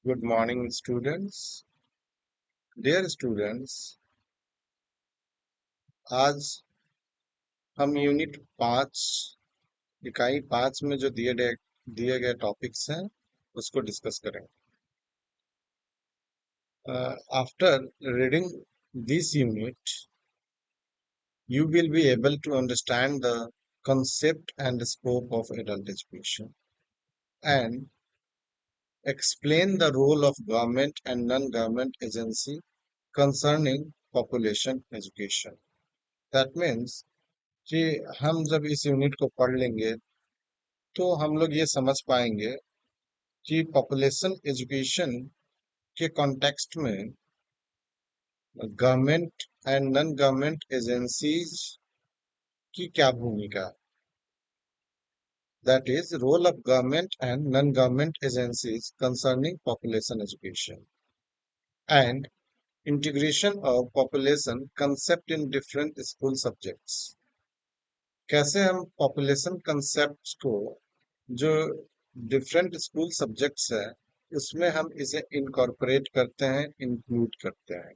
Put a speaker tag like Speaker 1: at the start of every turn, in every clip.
Speaker 1: Good morning, students. Dear students, आज हम unit 5 इकाई 5 में जो दिए गए टॉपिक्स हैं उसको डिस्कस करेंगे. After reading this unit, you will be able to understand the concept and scope of adult education and explain the role of government and non-government agency concerning population education. That means कि हम जब इस unit को पढ़ लेंगे तो हम लोग ये समझ पाएंगे कि पॉपुलेशन एजुकेशन के कॉन्टेक्स्ट में government and non government agencies की क्या भूमिका, that is role of government and non government agencies concerning population education and integration of population concept in different school subjects. कैसे हम पॉपुलेशन कंसेप्ट को जो different school subjects है उसमें हम इसे इनकॉर्पोरेट करते हैं, इंक्लूड करते हैं.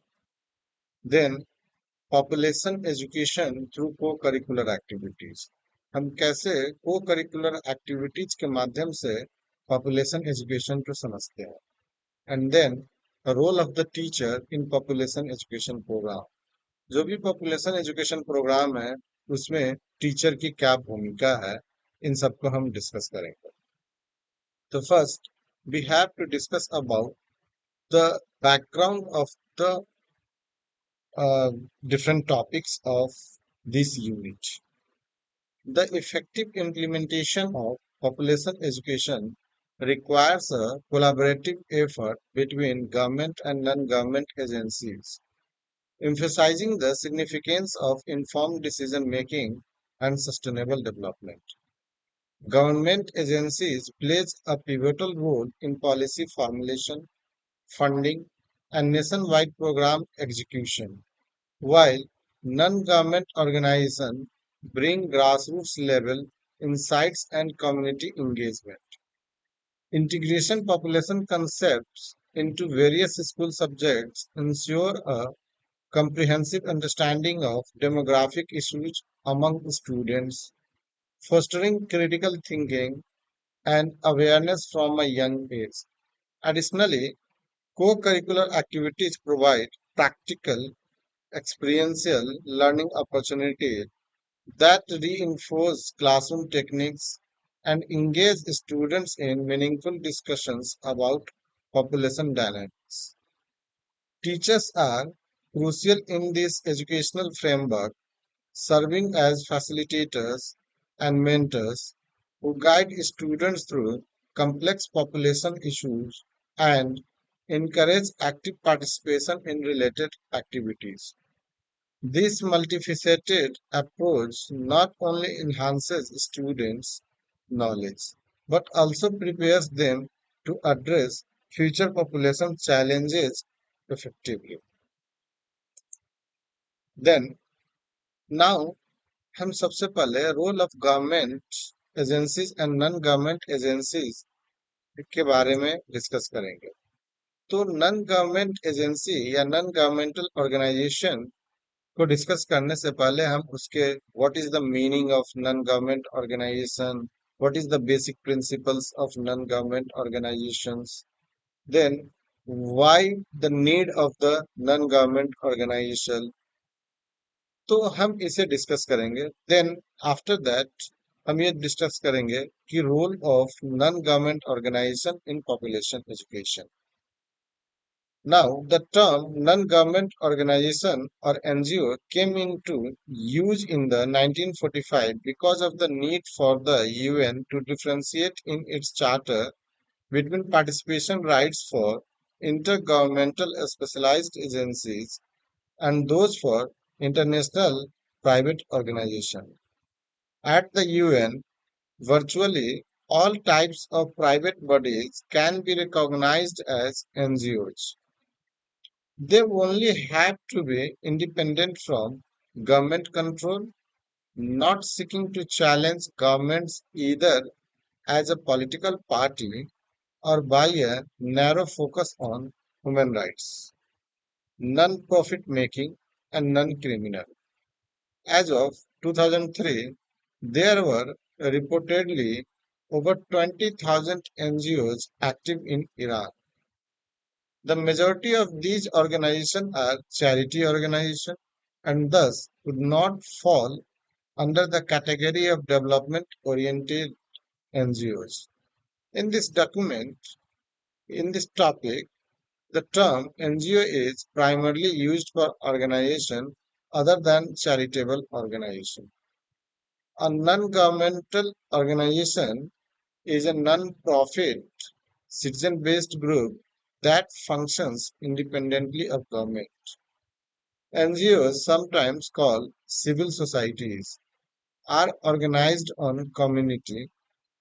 Speaker 1: देन पॉपुलेशन एजुकेशन थ्रू को करिकुलर एक्टिविटीज, हम कैसे को करिकुलर एक्टिविटीज के माध्यम से पॉपुलेशन एजुकेशन को समझते हैं. And then role of the teacher in population education program, जो भी पॉपुलेशन एजुकेशन प्रोग्राम है उसमें टीचर की क्या भूमिका है, इन सबको हम डिस्कस करेंगे. So first, we have to discuss about the background of the different topics of this unit. The effective implementation of population education requires a collaborative effort between government and non-government agencies, emphasizing the significance of informed decision making and sustainable development. Government agencies plays a pivotal role in policy formulation, funding, and nationwide program execution, while non-government organizations bring grassroots level insights and community engagement. Integration population concepts into various school subjects ensure a comprehensive understanding of demographic issues among students, fostering critical thinking and awareness from a young age. Additionally, co-curricular activities provide practical, experiential learning opportunities that reinforce classroom techniques and engage students in meaningful discussions about population dynamics. Teachers are crucial in this educational framework, serving as facilitators and mentors who guide students through complex population issues and encourage active participation in related activities. This multifaceted approach not only enhances students' knowledge but also prepares them to address future population challenges effectively. Then, now हम सबसे पहले role of government agencies and non government agencies के बारे में discuss करेंगे. तो non government agency या non governmental organization को डिस्कस करने से पहले हम उसके what is the meaning of non government organization, what is the basic principles of non government organizations, then why the need of the non government organization, तो हम इसे डिस्कस करेंगे. देन आफ्टर दैट हम ये डिस्कस करेंगे कि role of non government organization in population education. Now, the term non-government organization or NGO came into use in the 1945 because of the need for the UN to differentiate in its charter between participation rights for intergovernmental specialized agencies and those for international private organizations. At the UN, virtually all types of private bodies can be recognized as NGOs. They only have to be independent from government control, not seeking to challenge governments either as a political party or by a narrow focus on human rights, non-profit making, and non-criminal. As of 2003, there were reportedly over 20,000 NGOs active in Iran. The majority of these organizations are charity organizations and thus would not fall under the category of development oriented NGOs. In this document, in this topic, the term NGO is primarily used for organization other than charitable organization. A non-governmental organization is a non-profit, citizen-based group that functions independently of government. NGOs, sometimes called civil societies, are organized on community,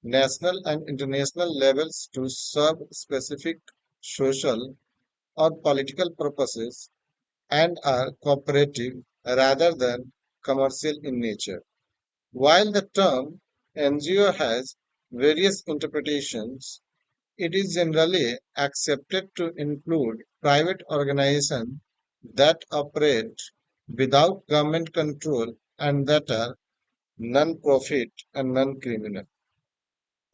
Speaker 1: national and international levels to serve specific social or political purposes and are cooperative rather than commercial in nature. While the term NGO has various interpretations, it is generally accepted to include private organizations that operate without government control and that are non-profit and non-criminal.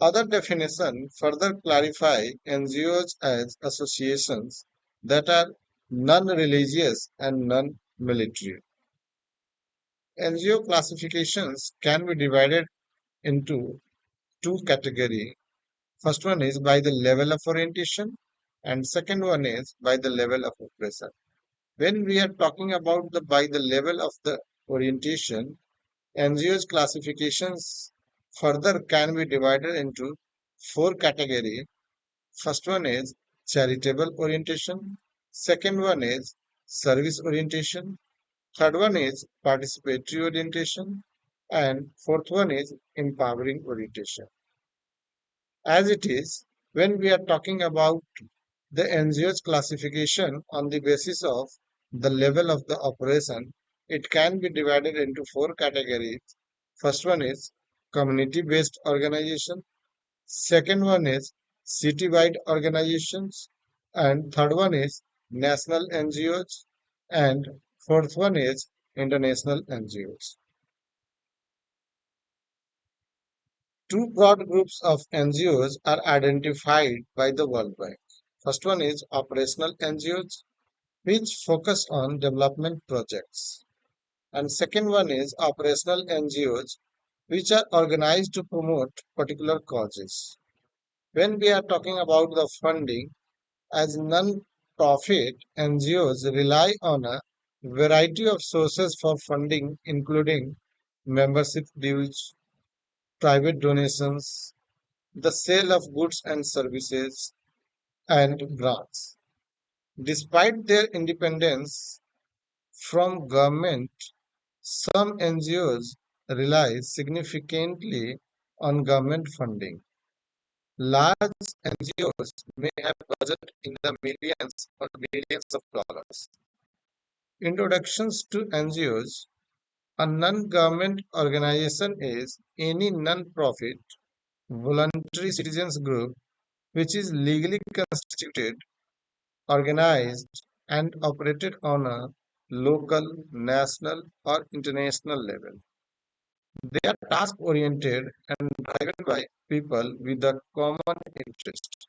Speaker 1: Other definitions further clarify NGOs as associations that are non-religious and non-military. NGO classifications can be divided into two categories. First one is by the level of orientation, and second one is by the level of oppression. When we are talking about the by the level of the orientation, NGOs classifications further can be divided into four categories. First one is charitable orientation, second one is service orientation, third one is participatory orientation, and fourth one is empowering orientation. As it is, when we are talking about the NGO's classification on the basis of the level of the operation, it can be divided into four categories. First one is community-based organization, second one is city-wide organizations, and third one is national NGOs, and fourth one is international NGOs. Two broad groups of NGOs are identified by the World Bank. First one is operational NGOs, which focus on development projects. And second one is operational NGOs, which are organized to promote particular causes. When we are talking about the funding, as non-profit NGOs rely on a variety of sources for funding, including membership dues, private donations, the sale of goods and services, and grants. Despite their independence from government, some NGOs rely significantly on government funding. Large NGOs may have budget in the millions or billions of dollars. Introductions to NGOs. A non-government organization is any non-profit, voluntary citizens group which is legally constituted, organized, and operated on a local, national, or international level. They are task oriented and driven by people with a common interest.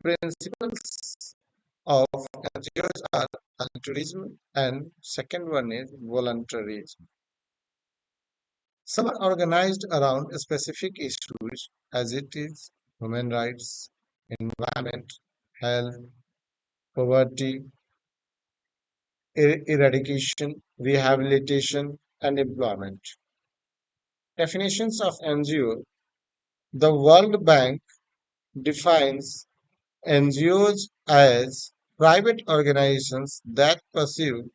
Speaker 1: Principles of NGOs are altruism and second one is voluntarism. Some are organized around specific issues as it is human rights, environment, health, poverty, eradication, rehabilitation, and employment. Definitions of NGO. The World Bank defines NGOs as private organizations that pursue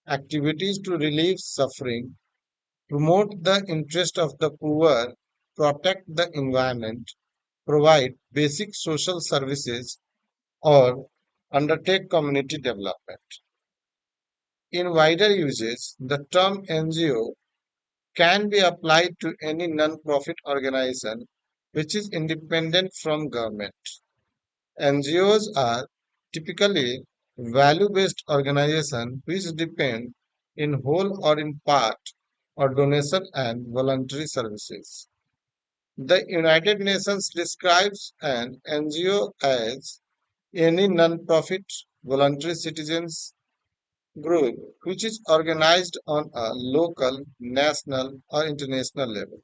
Speaker 1: activities to relieve suffering, promote the interest of the poor, protect the environment, provide basic social services, or undertake community development. In wider uses, the term NGO can be applied to any non-profit organization which is independent from government. NGOs are typically value-based organizations which depend in whole or in part on donation and voluntary services. The United Nations describes an NGO as any non-profit voluntary citizens group which is organized on a local, national, or international level,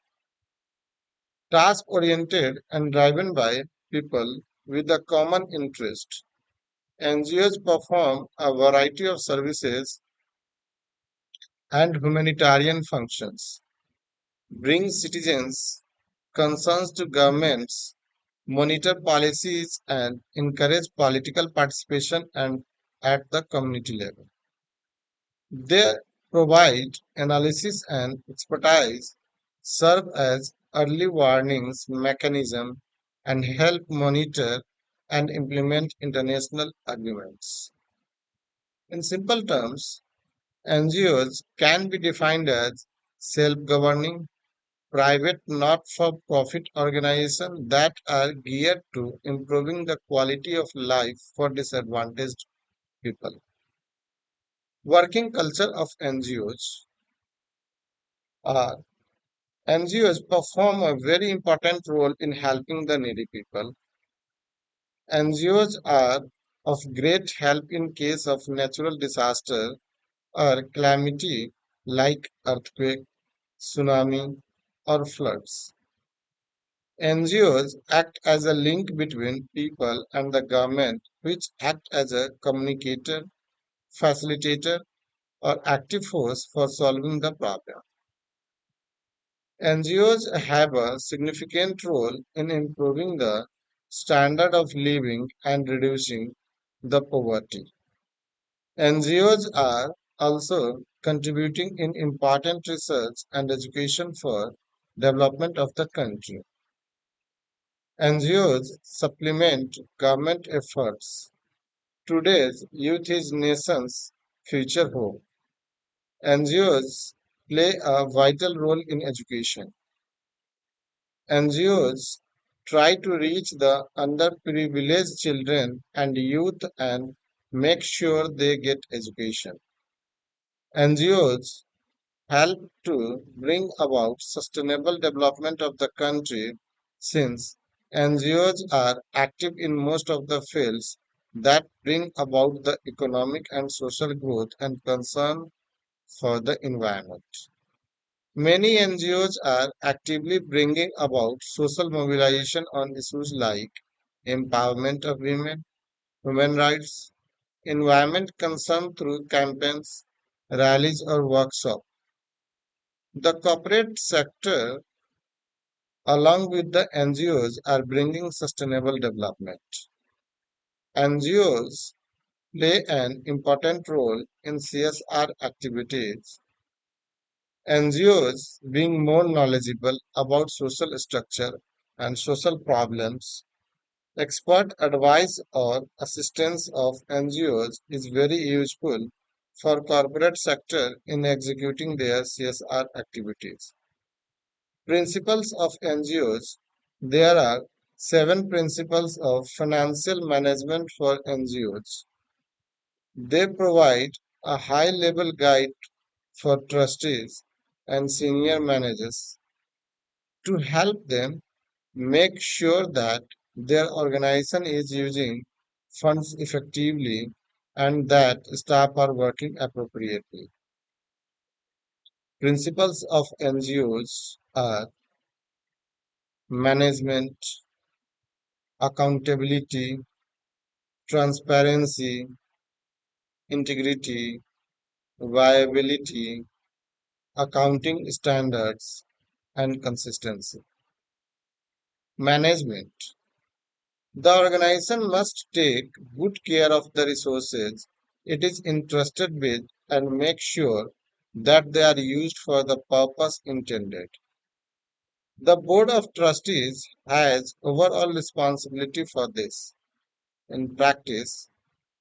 Speaker 1: task-oriented and driven by people with a common interest. NGOs perform a variety of services and humanitarian functions, bring citizens' concerns to governments, monitor policies, and encourage political participation and at the community level. They provide analysis and expertise, serve as early warnings mechanism, and help monitor and implement international agreements. In simple terms, NGOs can be defined as self-governing, private not-for-profit organizations that are geared to improving the quality of life for disadvantaged people. Working culture of NGOs are NGOs perform a very important role in helping the needy people. NGOs are of great help in case of natural disaster or calamity like earthquake, tsunami, or floods. NGOs act as a link between people and the government, which act as a communicator, facilitator, or active force for solving the problem. NGOs have a significant role in improving the standard of living and reducing the poverty. NGOs are also contributing in important research and education for development of the country. NGOs supplement government efforts. Today's youth is nation's future hope. NGOs play a vital role in education. NGOs try to reach the underprivileged children and youth and make sure they get education. NGOs help to bring about sustainable development of the country since NGOs are active in most of the fields that bring about the economic and social growth and concern for the environment. Many NGOs are actively bringing about social mobilization on issues like empowerment of women, human rights, environment concern through campaigns, rallies, or workshops. The corporate sector, along with the NGOs, are bringing sustainable development. NGOs play an important role in CSR activities. NGOs being more knowledgeable about social structure and social problems, expert advice or assistance of NGOs is very useful for corporate sector in executing their CSR activities. Principles of NGOs. There are 7 principles of financial management for NGOs. They provide a high level guide for trustees and senior managers to help them make sure that their organization is using funds effectively and that staff are working appropriately. Principles of NGOs are management, accountability, transparency, integrity, viability, accounting standards, and consistency. Management. The organization must take good care of the resources it is entrusted with and make sure that they are used for the purpose intended. The Board of Trustees has overall responsibility for this. In practice,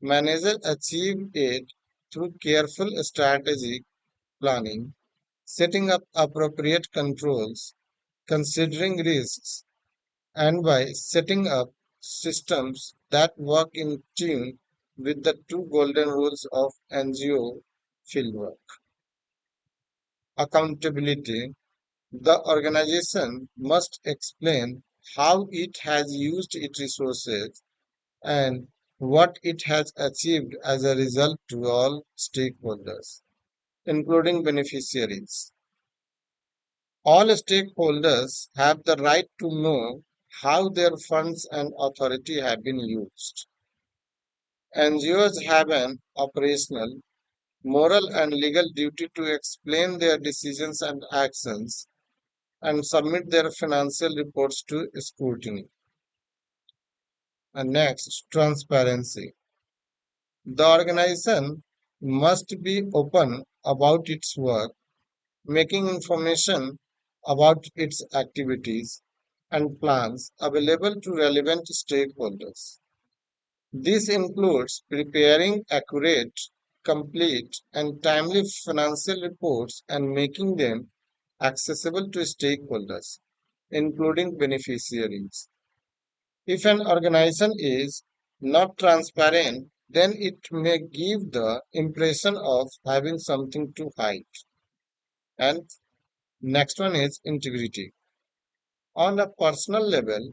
Speaker 1: managers achieve it through careful strategic planning, setting up appropriate controls, considering risks, and by setting up systems that work in tune with the two golden rules of NGO fieldwork. Accountability. The organization must explain how it has used its resources and what it has achieved as a result to all stakeholders, including beneficiaries. All stakeholders have the right to know how their funds and authority have been used. NGOs have an operational, moral, and legal duty to explain their decisions and actions and submit their financial reports to scrutiny. And next, transparency. The organization must be open about its work, making information about its activities and plans available to relevant stakeholders. This includes preparing accurate, complete, and timely financial reports and making them accessible to stakeholders, including beneficiaries. If an organization is not transparent, then it may give the impression of having something to hide. And next one is integrity. On a personal level,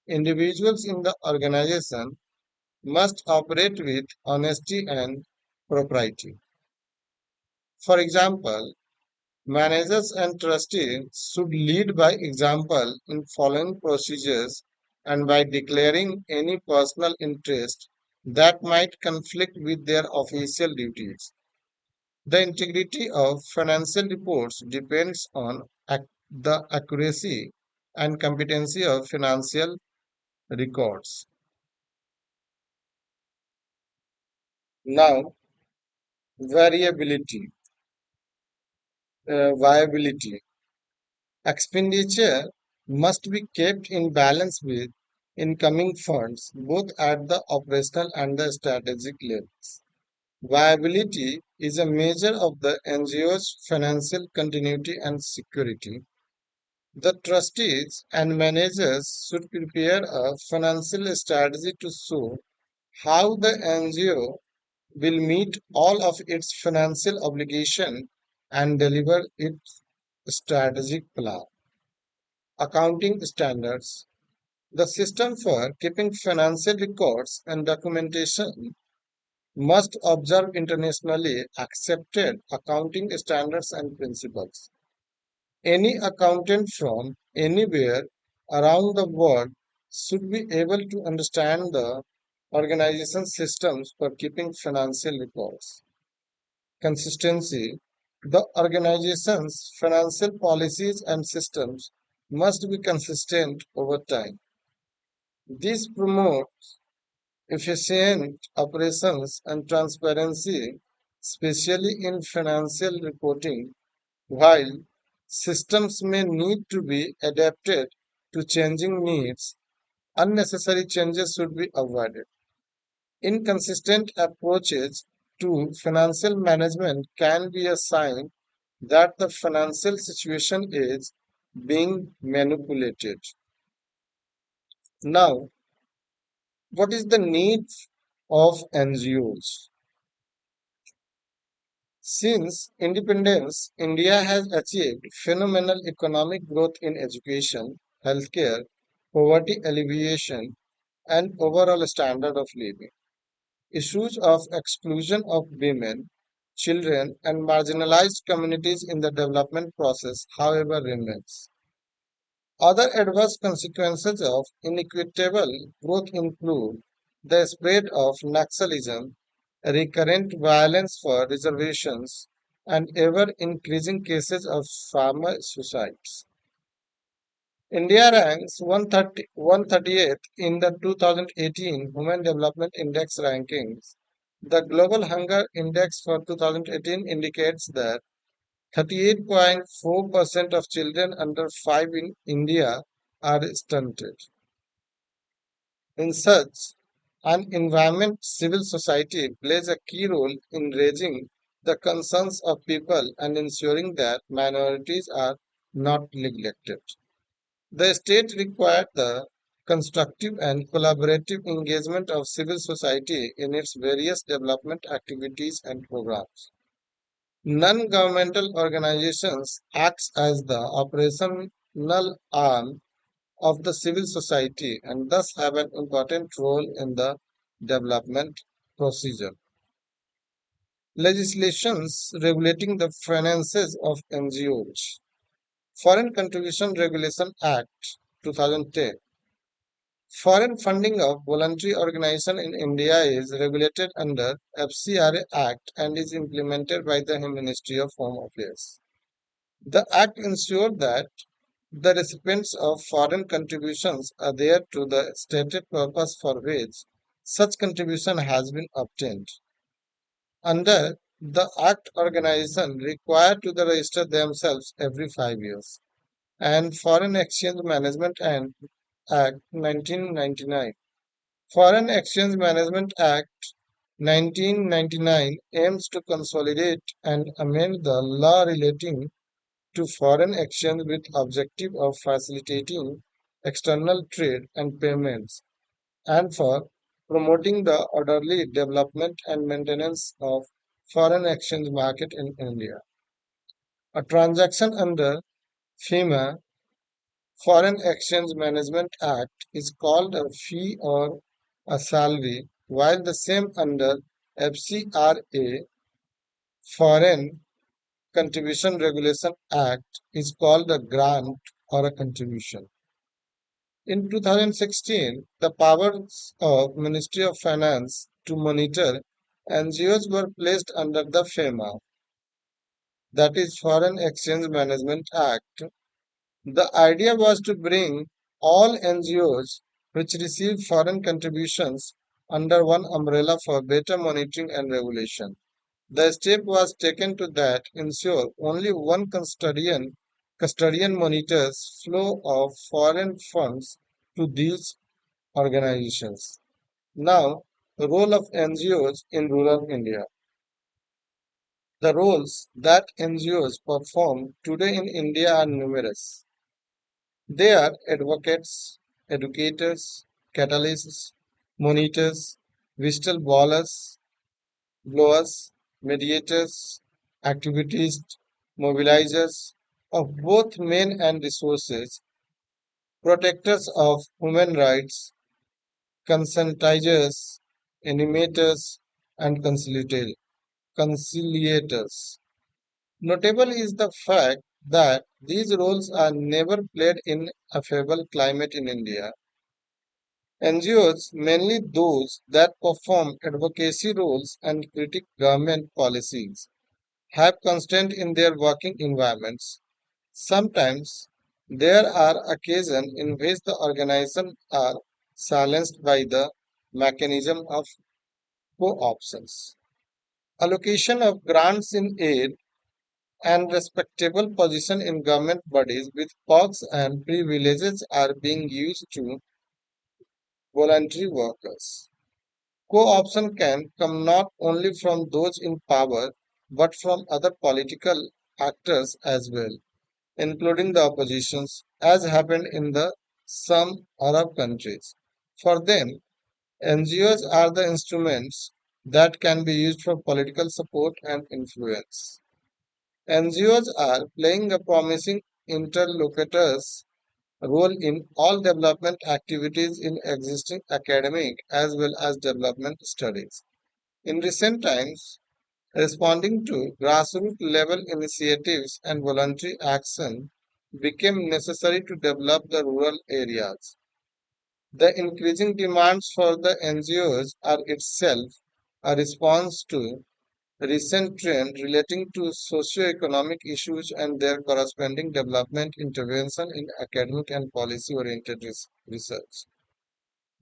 Speaker 1: individuals in the organization must operate with honesty and propriety. For example, managers and trustees should lead by example in following procedures and by declaring any personal interest that might conflict with their official duties. The integrity of financial reports depends on the accuracy and competency of financial records. Now, variability, viability. Expenditure must be kept in balance with incoming funds, both at the operational and the strategic levels. Viability is a measure of the NGO's financial continuity and security. The trustees and managers should prepare a financial strategy to show how the NGO will meet all of its financial obligations and deliver its strategic plan. Accounting standards. The system for keeping financial records and documentation must observe internationally accepted accounting standards and principles. Any accountant from anywhere around the world should be able to understand the organization's systems for keeping financial records. Consistency. The organization's financial policies and systems must be consistent over time. This promotes efficient operations and transparency, especially in financial reporting, while systems may need to be adapted to changing needs. Unnecessary changes should be avoided. Inconsistent approaches to financial management can be a sign that the financial situation is being manipulated. Now, what is the need of NGOs? Since independence, India has achieved phenomenal economic growth in education, healthcare, poverty alleviation, and overall standard of living. Issues of exclusion of women, children, and marginalized communities in the development process, however, remains. Other adverse consequences of inequitable growth include the spread of Naxalism, recurrent violence for reservations, and ever increasing cases of farmer suicides. India ranks 138th in the 2018 Human Development Index rankings. The Global Hunger Index for 2018 indicates that 38.4% of children under 5 in India are stunted. In such an environment, civil society plays a key role in raising the concerns of people and ensuring that minorities are not neglected. The state required the constructive and collaborative engagement of civil society in its various development activities and programs. Non-governmental organizations acts as the operational arm of the civil society and thus have an important role in the development procedure. Legislations regulating the finances of NGOs. Foreign Contribution Regulation Act 2010. Foreign funding of voluntary organization in India is regulated under FCRA Act and is implemented by the Ministry of Home Affairs. The Act ensures that the recipients of foreign contributions are there to the stated purpose for which such contribution has been obtained. Under the Act, organizations required to the register themselves every 5 years. And Foreign Exchange Management Act 1999. Foreign Exchange Management Act 1999 aims to consolidate and amend the law relating to foreign exchange with objective of facilitating external trade and payments and for promoting the orderly development and maintenance of foreign exchange market in India. A transaction under FEMA Foreign Exchange Management Act is called a fee or a salary, while the same under FCRA Foreign Contribution Regulation Act is called a grant or a contribution. In 2016, the powers of Ministry of Finance to monitor NGOs were placed under the FEMA, that is Foreign Exchange Management Act. The idea was to bring all NGOs which receive foreign contributions under one umbrella for better monitoring and regulation. The step was taken to that ensure only one custodian monitors flow of foreign funds to these organizations. Now, the role of NGOs in rural India. The roles that NGOs perform today in India are numerous. They are advocates, educators, catalysts, monitors, whistleblowers, blowers, mediators, activities, mobilizers of both men and resources, protectors of human rights, conscientizers, animators, and conciliators. Notable is the fact that these roles are never played in a favorable climate in India. NGOs, mainly those that perform advocacy roles and critique government policies, have constraint in their working environments. Sometimes there are occasions in which the organizations are silenced by the mechanism of co-options. Allocation of grants in aid and respectable position in government bodies with perks and privileges are being used to voluntary workers. Co-option can come not only from those in power but from other political actors as well, including the oppositions, as happened in the some Arab countries. For them, NGOs are the instruments that can be used for political support and influence. NGOs are playing a promising interlocutors role in all development activities in existing academic as well as development studies. In recent times, responding to grassroots level initiatives and voluntary action became necessary to develop the rural areas. The increasing demands for the NGOs are itself a response to recent trend relating to socio-economic issues and their corresponding development intervention in academic and policy-oriented research.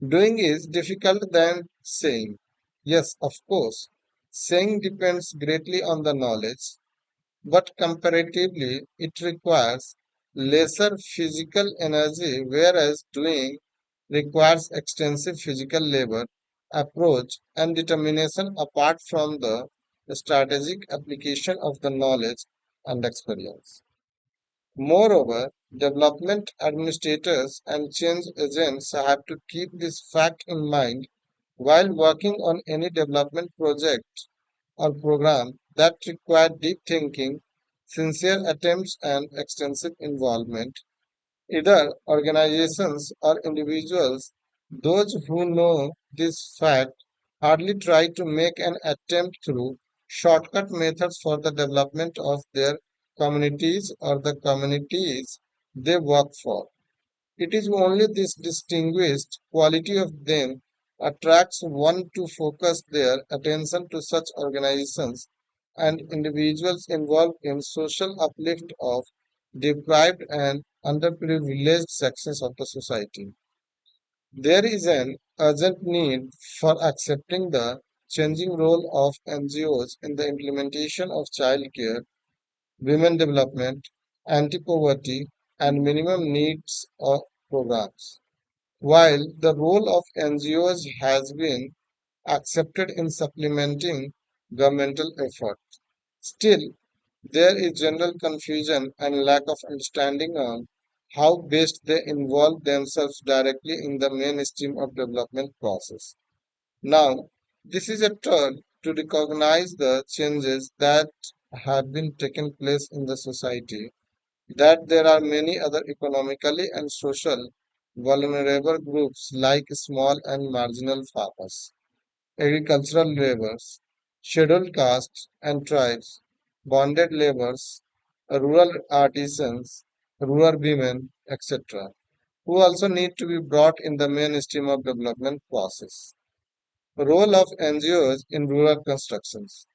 Speaker 1: Doing is difficult than saying. Yes, of course, saying depends greatly on the knowledge, but comparatively it requires lesser physical energy, whereas doing requires extensive physical labor, approach, and determination apart from the strategic application of the knowledge and experience. Moreover, Development administrators and change agents have to keep this fact in mind while working on any development project or program that require deep thinking, sincere attempts, and extensive involvement. Either organizations or individuals, those who know this fact hardly try to make an attempt through shortcut methods for the development of their communities or the communities they work for. It is only this distinguished quality of them attracts one to focus their attention to such organizations and individuals involved in social uplift of deprived and underprivileged sections of the society. There is an urgent need for accepting the changing role of NGOs in the implementation of child care, women development, anti-poverty, and minimum needs programs. While the role of NGOs has been accepted in supplementing governmental effort, still there is general confusion and lack of understanding on how best they involve themselves directly in the mainstream of development process. Now, this is a turn to recognize the changes that have been taken place in the society, that there are many other economically and social vulnerable groups like small and marginal farmers, agricultural laborers, scheduled castes and tribes, bonded laborers, rural artisans, rural women, etc., who also need to be brought in the mainstream of development process. Role of NGOs in rural constructions.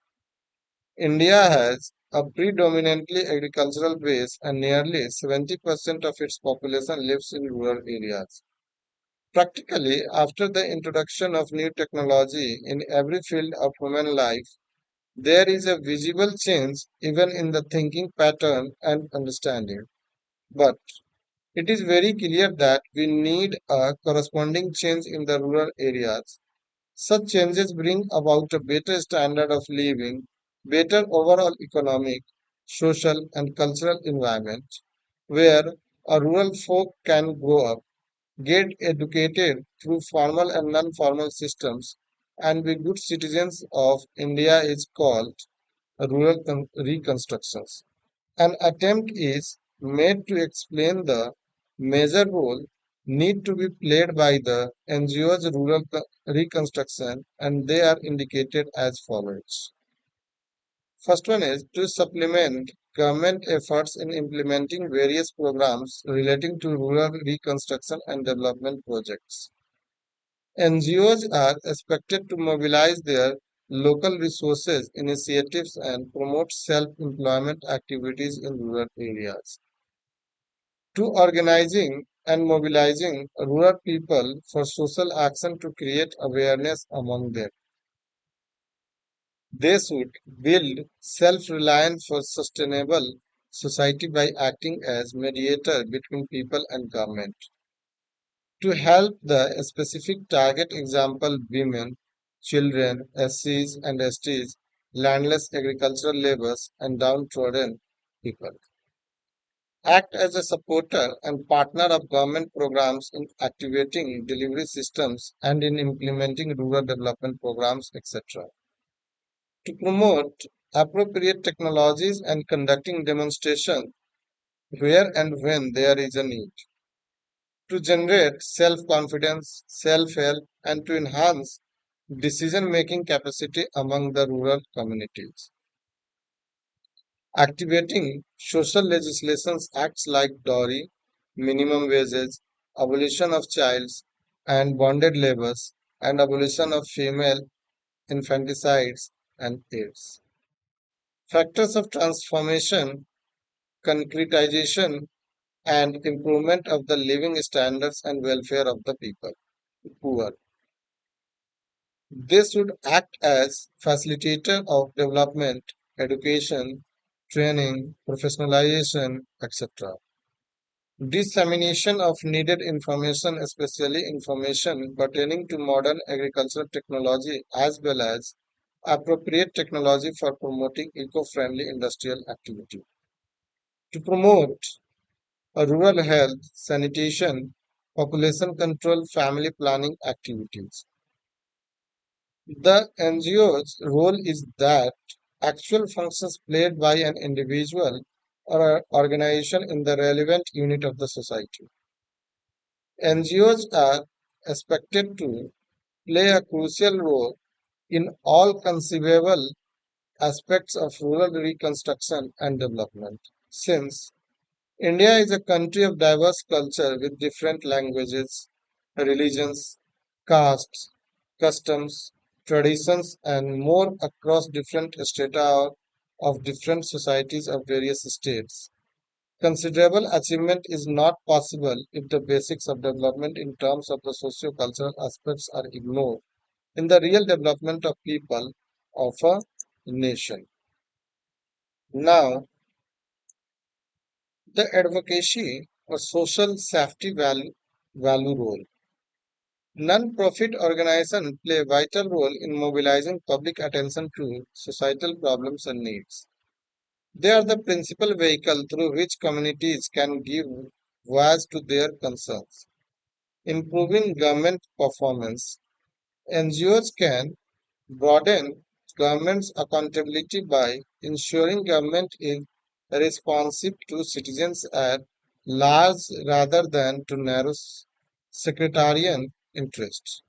Speaker 1: India has a predominantly agricultural base and nearly 70% of its population lives in rural areas. Practically, after the introduction of new technology in every field of human life, there is a visible change even in the thinking pattern and understanding. But it is very clear that we need a corresponding change in the rural areas. Such changes bring about a better standard of living, better overall economic, social, and cultural environment where a rural folk can grow up, get educated through formal and non-formal systems, and be good citizens of India is called rural reconstructions. An attempt is made to explain the major role need to be played by the NGO's rural reconstruction, and they are indicated as follows. First one is to supplement government efforts in implementing various programs relating to rural reconstruction and development projects. NGOs are expected to mobilize their local resources, initiatives, and promote self employment activities in rural areas. To organizing and mobilizing rural people for social action to create awareness among them. They should build self-reliant for sustainable society by acting as mediator between people and government. To help the specific target example women, children, SCs and STs, landless agricultural laborers and downtrodden people. Act as a supporter and partner of government programs in activating delivery systems and in implementing rural development programs, etc. To promote appropriate technologies and conducting demonstrations where and when there is a need. To generate self-confidence, self-help, and to enhance decision-making capacity among the rural communities. Activating social legislations acts like dowry, minimum wages, abolition of childs and bonded labors, and abolition of female infanticides and AIDS. Factors of transformation, concretization, and improvement of the living standards and welfare of the people, poor. They should act as facilitator of development, education, training, professionalization, etc. Dissemination of needed information, especially information pertaining to modern agricultural technology as well as appropriate technology for promoting eco-friendly industrial activity. To promote rural health, sanitation, population control, family planning activities. The NGO's role is that actual functions played by an individual or an organization in the relevant unit of the society. NGOs are expected to play a crucial role in all conceivable aspects of rural reconstruction and development. Since India is a country of diverse culture with different languages, religions, castes, customs, traditions, and more across different strata of different societies of various states. Considerable achievement is not possible if the basics of development in terms of the socio-cultural aspects are ignored in the real development of people of a nation. Now, the advocacy or social safety value role. Non-profit organizations play a vital role in mobilizing public attention to societal problems and needs. They are the principal vehicle through which communities can give voice to their concerns. Improving government performance. NGOs can broaden government's accountability by ensuring government is responsive to citizens at large rather than to narrow sectarian interests.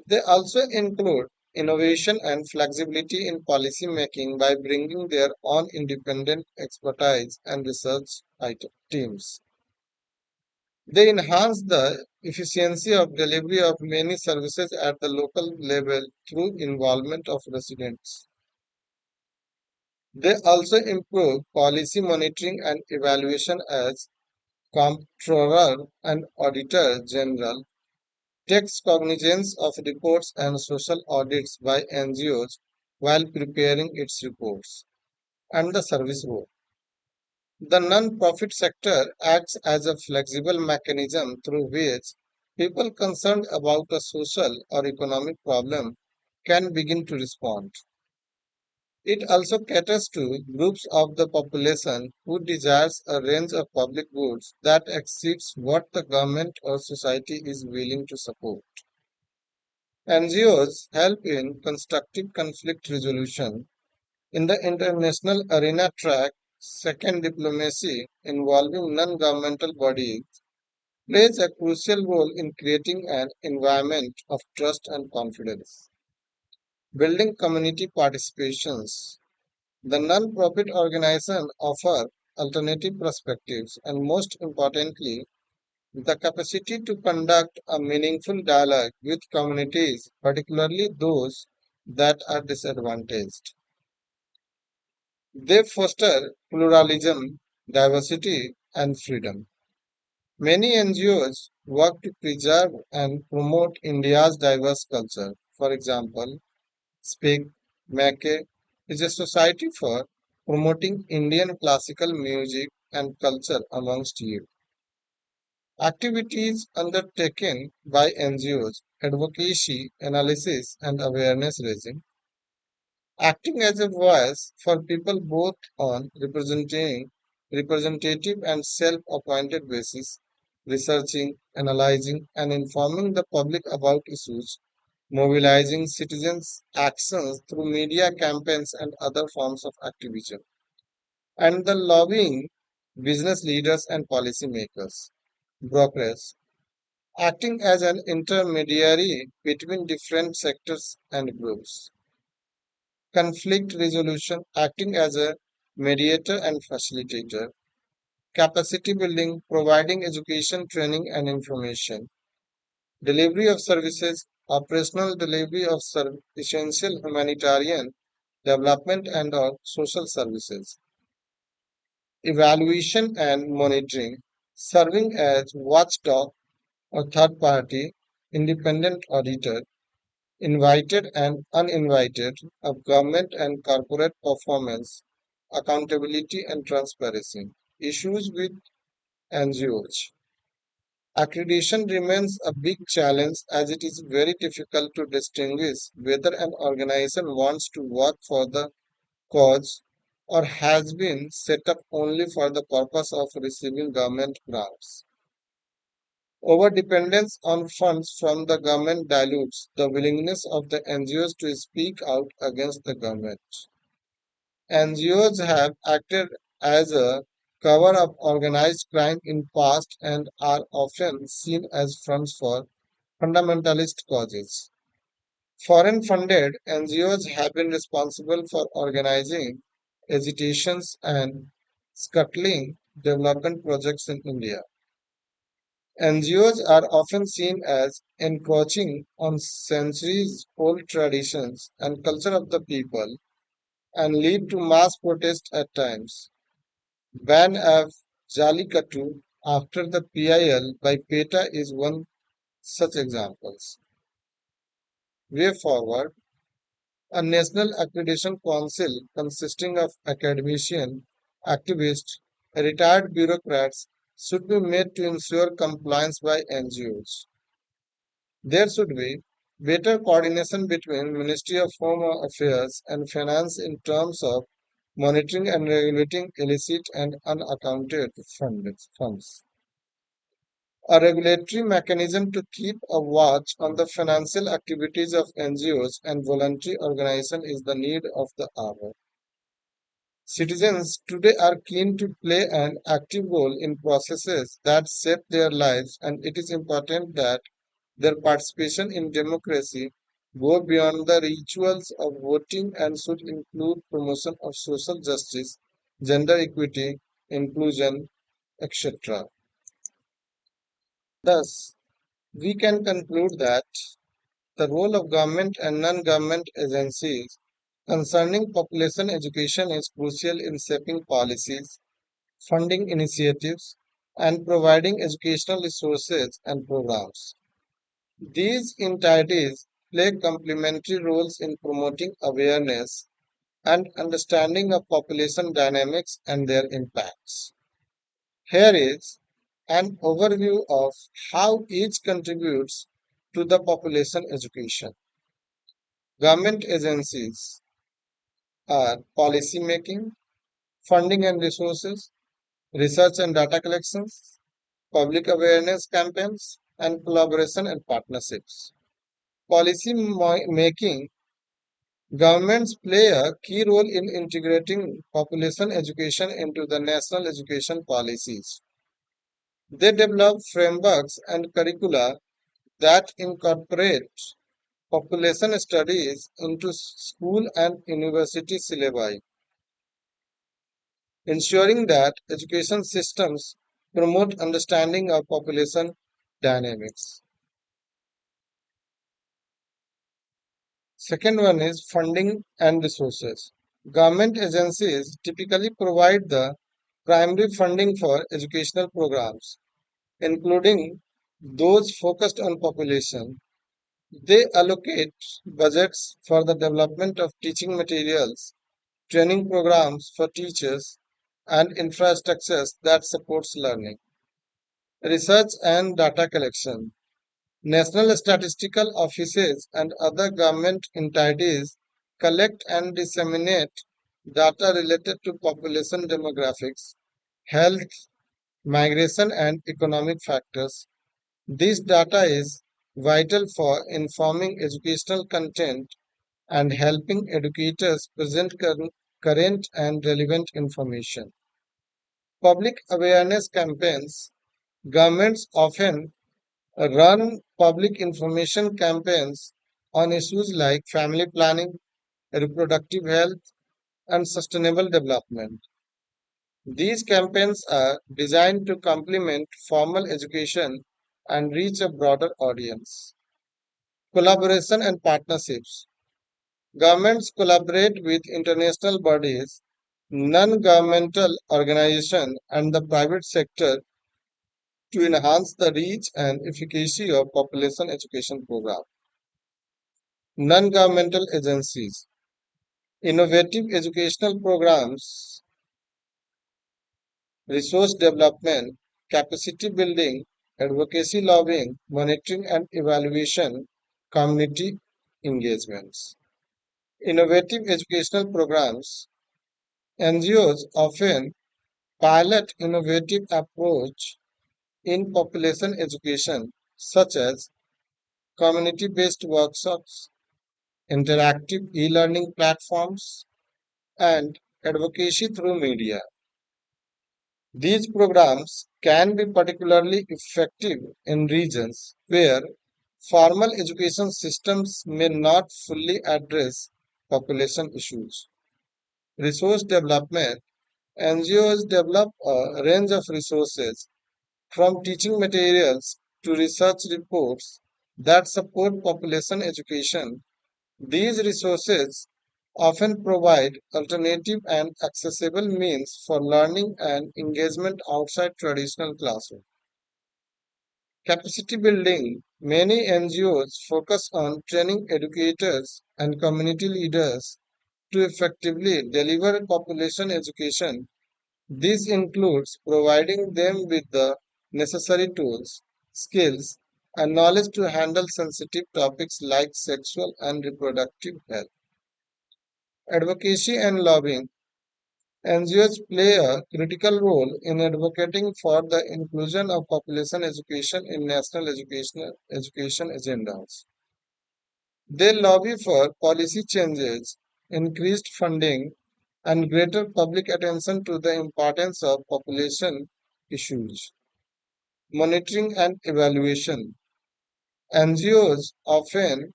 Speaker 1: They also include innovation and flexibility in policy making by bringing their own independent expertise and research teams. They enhance the efficiency of delivery of many services at the local level through involvement of residents. They also improve policy monitoring and evaluation as Comptroller and Auditor General takes cognizance of reports and social audits by NGOs while preparing its reports. And the service role. The non-profit sector acts as a flexible mechanism through which people concerned about a social or economic problem can begin to respond. It also caters to groups of the population who desires a range of public goods that exceeds what the government or society is willing to support. NGOs help in constructive conflict resolution. In the international arena track, second diplomacy involving non-governmental bodies plays a crucial role in creating an environment of trust and confidence. Building community participations. The non-profit organizations offer alternative perspectives and most importantly, the capacity to conduct a meaningful dialogue with communities, particularly those that are disadvantaged. They foster pluralism, diversity, and freedom. Many NGOs work to preserve and promote India's diverse culture. For example, Speak Make is a society for promoting Indian classical music and culture amongst youth. Activities undertaken by NGOs, advocacy, analysis, and awareness raising, acting as a voice for people both on representing representative and self-appointed basis, researching, analyzing, and informing the public about issues, mobilizing citizens' actions through media campaigns and other forms of activism, and the lobbying business leaders and policymakers, brokers, acting as an intermediary between different sectors and groups. Conflict resolution, acting as a mediator and facilitator. Capacity building, providing education, training, and information. Delivery of services, operational delivery of essential humanitarian development and or social services. Evaluation and monitoring, serving as watchdog or third party, independent auditor, invited and uninvited, of government and corporate performance, accountability and transparency. Issues with NGOs. Accreditation remains a big challenge as it is very difficult to distinguish whether an organization wants to work for the cause or has been set up only for the purpose of receiving government grants. Overdependence on funds from the government dilutes the willingness of the NGOs to speak out against the government. NGOs have acted as a cover of organized crime in past and are often seen as fronts for fundamentalist causes. Foreign funded NGOs have been responsible for organizing agitations and scuttling development projects in India. NGOs are often seen as encroaching on centuries old traditions and culture of the people and lead to mass protest at times. Ban of Jallikattu after the PIL by PETA is one such examples. Way forward, a national accreditation council consisting of academicians, activists, retired bureaucrats should be made to ensure compliance by NGOs. There should be better coordination between Ministry of Home Affairs and Finance in terms of monitoring and regulating illicit and unaccounted funds. A regulatory mechanism to keep a watch on the financial activities of NGOs and voluntary organizations is the need of the hour. Citizens today are keen to play an active role in processes that shape their lives, and it is important that their participation in democracy go beyond the rituals of voting and should include promotion of social justice, gender equity, inclusion, etc. Thus, we can conclude that the role of government and non-government agencies concerning population education is crucial in shaping policies, funding initiatives, and providing educational resources and programs. These entities play complementary roles in promoting awareness and understanding of population dynamics and their impacts. Here is an overview of how each contributes to the population education. Government agencies are policy making, funding and resources, research and data collections, public awareness campaigns, and collaboration and partnerships. Policy making. Governments play a key role in integrating population education into the national education policies. They develop frameworks and curricula that incorporate population studies into school and university syllabi, ensuring that education systems promote understanding of population dynamics. Second one is funding and resources. Government agencies typically provide the primary funding for educational programs, including those focused on population. They allocate budgets for the development of teaching materials, training programs for teachers, and infrastructures that supports learning. Research and data collection. National statistical offices and other government entities collect and disseminate data related to population demographics, health, migration, and economic factors. This data is vital for informing educational content and helping educators present current and relevant information. Public awareness campaigns. Governments often run public information campaigns on issues like family planning, reproductive health, and sustainable development. These campaigns are designed to complement formal education and reach a broader audience. Collaboration and partnerships. Governments collaborate with international bodies, non-governmental organizations, and the private sector to enhance the reach and efficacy of population education programs. Non-governmental agencies, innovative educational programs, resource development, capacity building, advocacy lobbying, monitoring and evaluation, community engagements. Innovative educational programs. NGOs often pilot innovative approach in population education, such as community-based workshops, interactive e-learning platforms, and advocacy through media. These programs can be particularly effective in regions where formal education systems may not fully address population issues. Resource development: NGOs develop a range of resources from teaching materials to research reports that support population education. These resources often provide alternative and accessible means for learning and engagement outside traditional classrooms. Capacity building: many NGOs focus on training educators and community leaders to effectively deliver population education. This includes providing them with the necessary tools, skills, and knowledge to handle sensitive topics like sexual and reproductive health. Advocacy and lobbying: NGOs play a critical role in advocating for the inclusion of population education in national education agendas. They lobby for policy changes, increased funding, and greater public attention to the importance of population issues. Monitoring and evaluation: NGOs often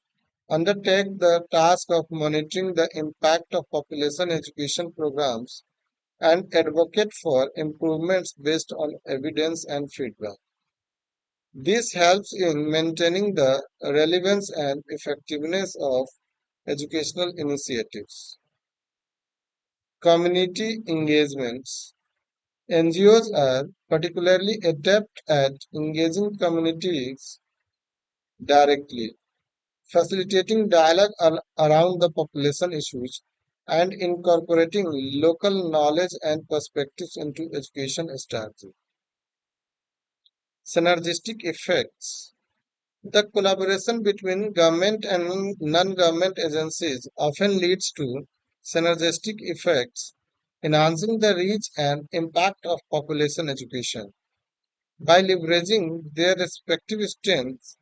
Speaker 1: undertake the task of monitoring the impact of population education programs and advocate for improvements based on evidence and feedback. This helps in maintaining the relevance and effectiveness of educational initiatives. Community engagements: NGOs are particularly adept at engaging communities directly, facilitating dialogue around the population issues, and incorporating local knowledge and perspectives into education strategy. Synergistic effects: the collaboration between government and non-government agencies often leads to synergistic effects, enhancing the reach and impact of population education. By leveraging their respective strengths,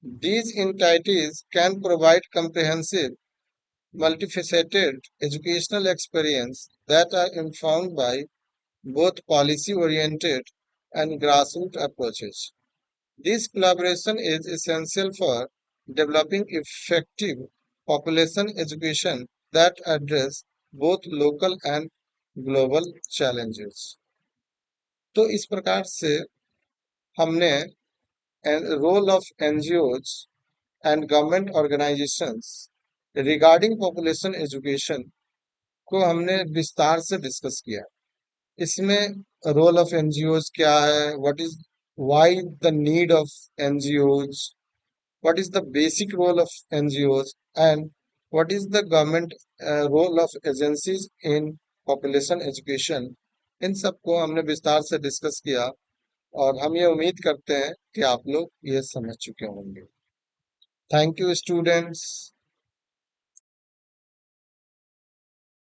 Speaker 1: these entities can provide comprehensive, multifaceted educational experience that are informed by both policy-oriented and grassroots approaches. This collaboration is essential for developing effective population education that address both local and global challenges. तो इस प्रकार से हमने role of NGOs and government organizations regarding population education को हमने विस्तार से discuss किया। इसमें रोल ऑफ एनजीओज क्या है, what is why the need of NGOs, what is the basic role of NGOs, and what is the government role of agencies in population education। इन सबको हमने विस्तार से डिस्कस किया और हम ये उम्मीद करते हैं कि आप लोग ये समझ चुके होंगे। Thank you students.